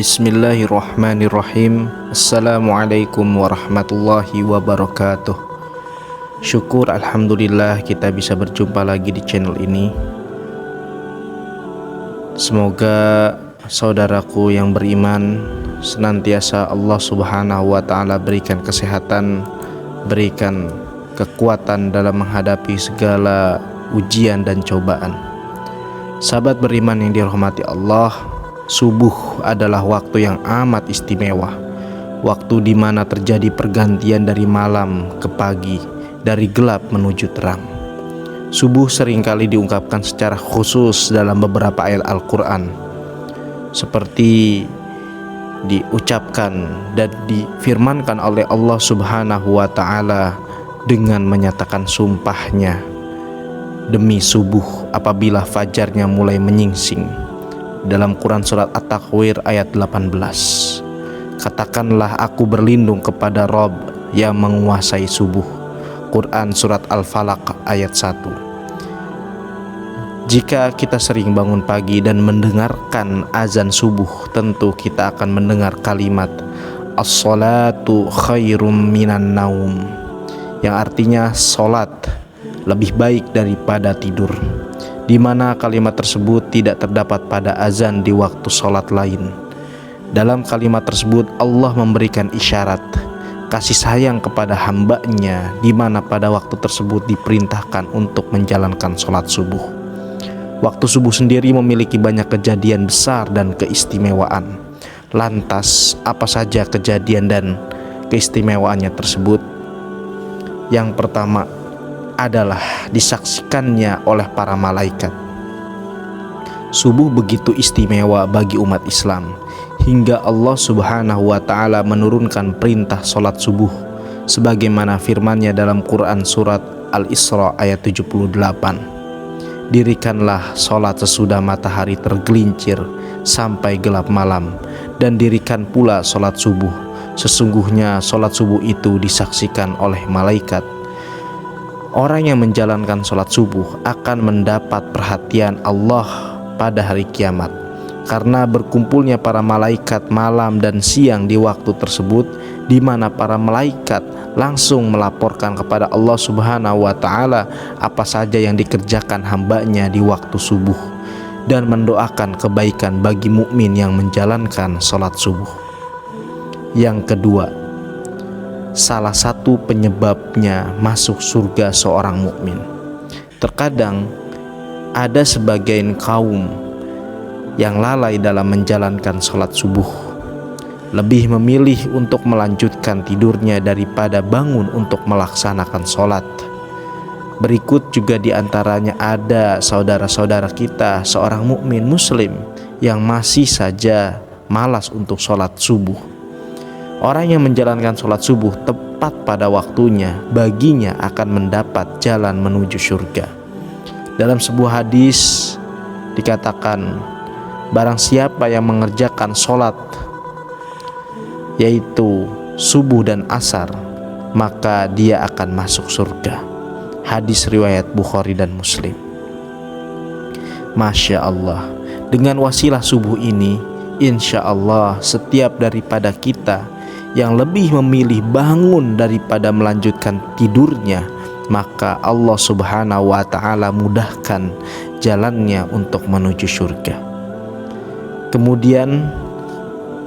Bismillahirrahmanirrahim. Assalamualaikum warahmatullahi wabarakatuh. Syukur alhamdulillah kita bisa berjumpa lagi di channel ini. Semoga saudaraku yang beriman senantiasa Allah subhanahu wa ta'ala berikan kesehatan, berikan kekuatan dalam menghadapi segala ujian dan cobaan. Sahabat beriman yang dirahmati Allah, subuh adalah waktu yang amat istimewa. Waktu di mana terjadi pergantian dari malam ke pagi, dari gelap menuju terang. Subuh seringkali diungkapkan secara khusus dalam beberapa ayat Al-Quran, seperti diucapkan dan difirmankan oleh Allah subhanahu wa ta'ala dengan menyatakan sumpahnya demi subuh apabila fajarnya mulai menyingsing. Dalam Quran surat At-Takwir ayat 18, katakanlah aku berlindung kepada Rob yang menguasai subuh. Quran surat Al-Falaq ayat 1. Jika kita sering bangun pagi dan mendengarkan azan subuh, tentu kita akan mendengar kalimat as-salatu khairum minan naum, yang artinya salat lebih baik daripada tidur, di mana kalimat tersebut tidak terdapat pada azan di waktu salat lain. Dalam kalimat tersebut Allah memberikan isyarat kasih sayang kepada hambanya, di mana pada waktu tersebut diperintahkan untuk menjalankan sholat subuh. Waktu subuh sendiri memiliki banyak kejadian besar dan keistimewaan. Lantas apa saja kejadian dan keistimewaannya tersebut? Yang pertama adalah disaksikannya oleh para malaikat. Subuh begitu istimewa bagi umat Islam hingga Allah subhanahu wa ta'ala menurunkan perintah sholat subuh sebagaimana firman-Nya dalam Quran surat Al-Isra ayat 78. Dirikanlah sholat sesudah matahari tergelincir sampai gelap malam, dan dirikan pula sholat subuh. Sesungguhnya sholat subuh itu disaksikan oleh malaikat. Orang yang menjalankan sholat subuh akan mendapat perhatian Allah pada hari kiamat, karena berkumpulnya para malaikat malam dan siang di waktu tersebut, di mana para malaikat langsung melaporkan kepada Allah subhanahu wa ta'ala apa saja yang dikerjakan hambanya di waktu subuh, dan mendoakan kebaikan bagi mukmin yang menjalankan sholat subuh. Yang kedua, salah satu penyebabnya masuk surga seorang mukmin. Terkadang ada sebagian kaum yang lalai dalam menjalankan sholat subuh, lebih memilih untuk melanjutkan tidurnya daripada bangun untuk melaksanakan sholat. Berikut juga diantaranya ada saudara-saudara kita, seorang mukmin muslim yang masih saja malas untuk sholat subuh. Orang yang menjalankan sholat subuh tepat pada waktunya, baginya akan mendapat jalan menuju surga. Dalam sebuah hadis dikatakan, barang siapa yang mengerjakan sholat yaitu subuh dan asar, maka dia akan masuk surga. Hadis riwayat Bukhari dan Muslim. Masya Allah, dengan wasilah subuh ini, insya Allah setiap daripada kita yang lebih memilih bangun daripada melanjutkan tidurnya, maka Allah subhanahu wa ta'ala mudahkan jalannya untuk menuju surga. Kemudian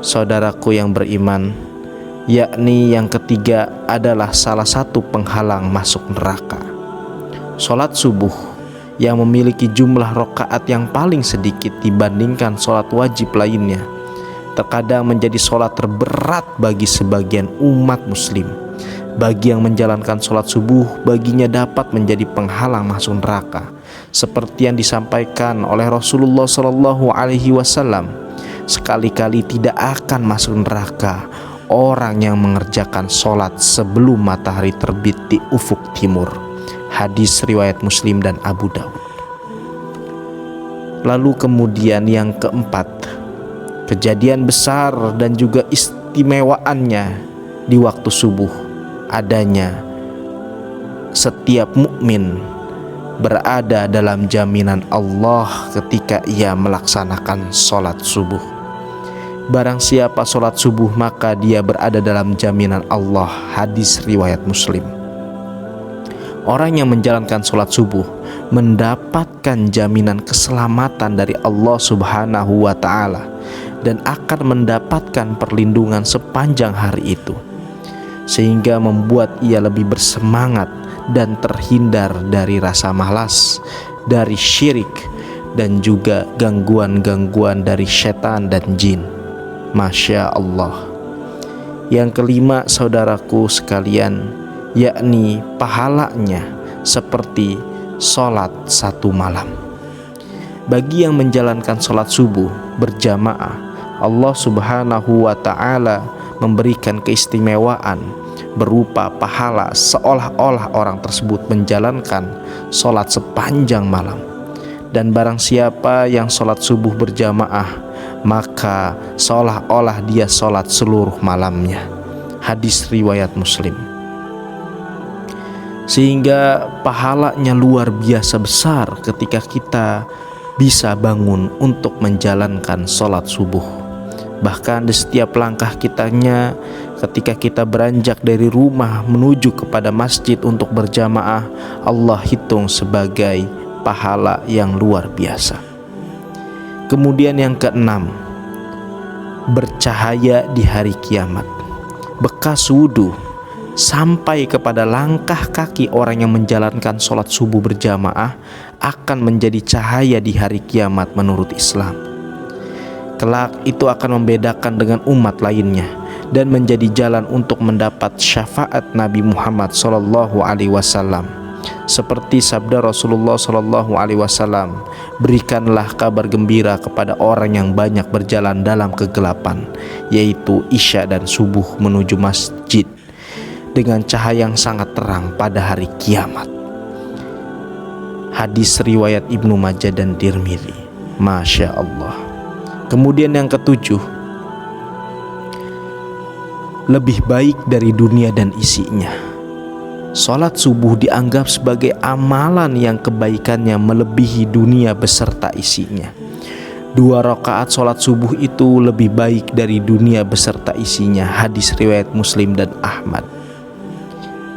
saudaraku yang beriman, yakni yang ketiga adalah salah satu penghalang masuk neraka. Sholat subuh yang memiliki jumlah rakaat yang paling sedikit dibandingkan sholat wajib lainnya, terkadang menjadi sholat terberat bagi sebagian umat muslim. Bagi yang menjalankan sholat subuh, baginya dapat menjadi penghalang masuk neraka, seperti yang disampaikan oleh Rasulullah SAW. Sekali-kali tidak akan masuk neraka orang yang mengerjakan sholat sebelum matahari terbit di ufuk timur. Hadis riwayat Muslim dan Abu Daud. Lalu kemudian yang keempat, kejadian besar dan juga istimewaannya di waktu subuh adanya setiap mukmin berada dalam jaminan Allah ketika ia melaksanakan sholat subuh. Barang siapa sholat subuh maka dia berada dalam jaminan Allah. Hadis riwayat Muslim. Orang yang menjalankan sholat subuh mendapatkan jaminan keselamatan dari Allah Subhanahu wa Ta'ala dan akan mendapatkan perlindungan sepanjang hari itu, sehingga membuat ia lebih bersemangat dan terhindar dari rasa malas, dari syirik, dan juga gangguan-gangguan dari setan dan jin. Masya Allah. Yang kelima, saudaraku sekalian, yakni pahalanya seperti sholat satu malam. Bagi yang menjalankan sholat subuh berjamaah, Allah Subhanahu wa Ta'ala memberikan keistimewaan berupa pahala seolah-olah orang tersebut menjalankan sholat sepanjang malam. Dan barang siapa yang sholat subuh berjamaah, maka seolah-olah dia sholat seluruh malamnya. Hadis riwayat Muslim. Sehingga pahalanya luar biasa besar ketika kita bisa bangun untuk menjalankan sholat subuh. Bahkan di setiap langkah kitanya, ketika kita beranjak dari rumah menuju kepada masjid untuk berjamaah, Allah hitung sebagai pahala yang luar biasa. Kemudian yang keenam, bercahaya di hari kiamat. Bekas wudhu sampai kepada langkah kaki orang yang menjalankan sholat subuh berjamaah akan menjadi cahaya di hari kiamat menurut Islam. Kelak itu akan membedakan dengan umat lainnya dan menjadi jalan untuk mendapat syafaat Nabi Muhammad SAW. Seperti sabda Rasulullah SAW, berikanlah kabar gembira kepada orang yang banyak berjalan dalam kegelapan, yaitu isya dan subuh menuju masjid, dengan cahaya yang sangat terang pada hari kiamat. Hadis riwayat Ibnu Majah dan Tirmidzi. Masya Allah. Kemudian yang ketujuh, lebih baik dari dunia dan isinya. Sholat subuh dianggap sebagai amalan yang kebaikannya melebihi dunia beserta isinya. 2 rakaat sholat subuh itu lebih baik dari dunia beserta isinya. Hadis riwayat Muslim dan Ahmad.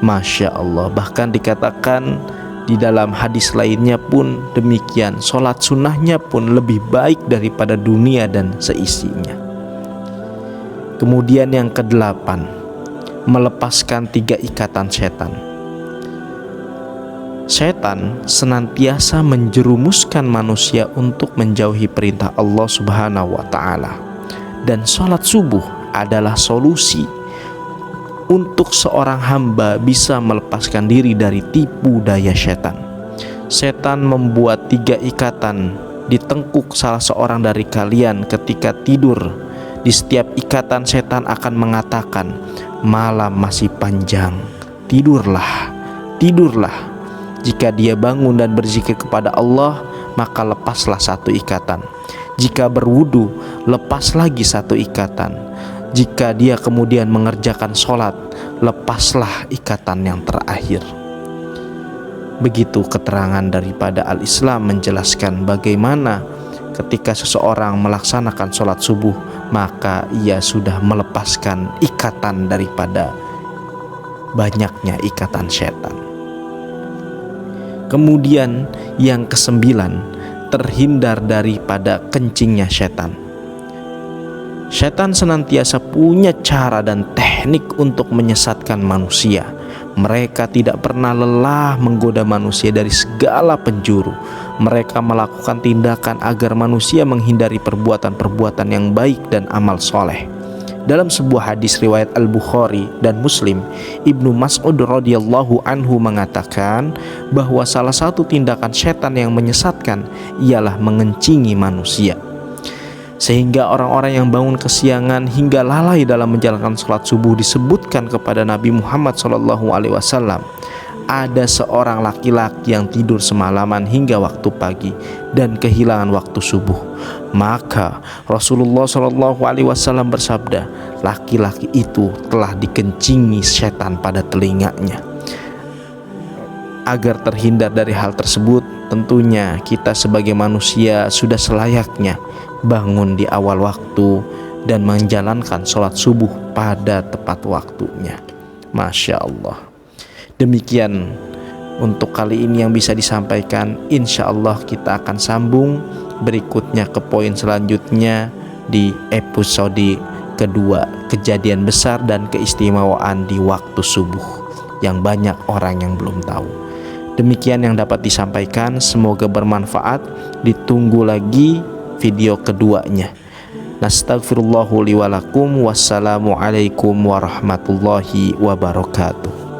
Masya Allah. Bahkan dikatakan di dalam hadis lainnya pun demikian, sholat sunnahnya pun lebih baik daripada dunia dan seisinya. Kemudian yang kedelapan, melepaskan 3 ikatan setan. Setan senantiasa menjerumuskan manusia untuk menjauhi perintah Allah Subhanahu wa Ta'ala, dan sholat subuh adalah solusi untuk seorang hamba bisa melepaskan diri dari tipu daya setan. Setan membuat 3 ikatan di tengkuk salah seorang dari kalian ketika tidur. Di setiap ikatan setan akan mengatakan, malam masih panjang, tidurlah, tidurlah. Jika dia bangun dan berzikir kepada Allah, maka lepaslah 1 ikatan. Jika berwudu, lepas lagi 1 ikatan. Jika dia kemudian mengerjakan sholat, lepaslah ikatan yang terakhir. Begitu keterangan daripada Al-Islam menjelaskan bagaimana ketika seseorang melaksanakan sholat subuh, maka ia sudah melepaskan ikatan daripada banyaknya ikatan setan. Kemudian yang kesembilan, terhindar daripada kencingnya setan. Setan senantiasa punya cara dan teknik untuk menyesatkan manusia. Mereka tidak pernah lelah menggoda manusia dari segala penjuru. Mereka melakukan tindakan agar manusia menghindari perbuatan-perbuatan yang baik dan amal soleh. Dalam sebuah hadis riwayat Al-Bukhari dan Muslim, Ibnu Mas'ud radhiyallahu anhu mengatakan bahwa salah satu tindakan setan yang menyesatkan ialah mengencingi manusia. Sehingga orang-orang yang bangun kesiangan hingga lalai dalam menjalankan sholat subuh disebutkan kepada Nabi Muhammad SAW, ada seorang laki-laki yang tidur semalaman hingga waktu pagi dan kehilangan waktu subuh. Maka Rasulullah SAW bersabda, laki-laki itu telah dikencingi setan pada telinganya. Agar terhindar dari hal tersebut, tentunya kita sebagai manusia sudah selayaknya bangun di awal waktu dan menjalankan sholat subuh pada tepat waktunya. Masya Allah. Demikian untuk kali ini yang bisa disampaikan. Insya Allah kita akan sambung berikutnya ke poin selanjutnya di episode kedua, kejadian besar dan keistimewaan di waktu subuh yang banyak orang yang belum tahu. Demikian yang dapat disampaikan, semoga bermanfaat. Ditunggu lagi video keduanya. Nastaghfirullahu li wa lakum. Wassalamualaikum warahmatullahi wabarakatuh.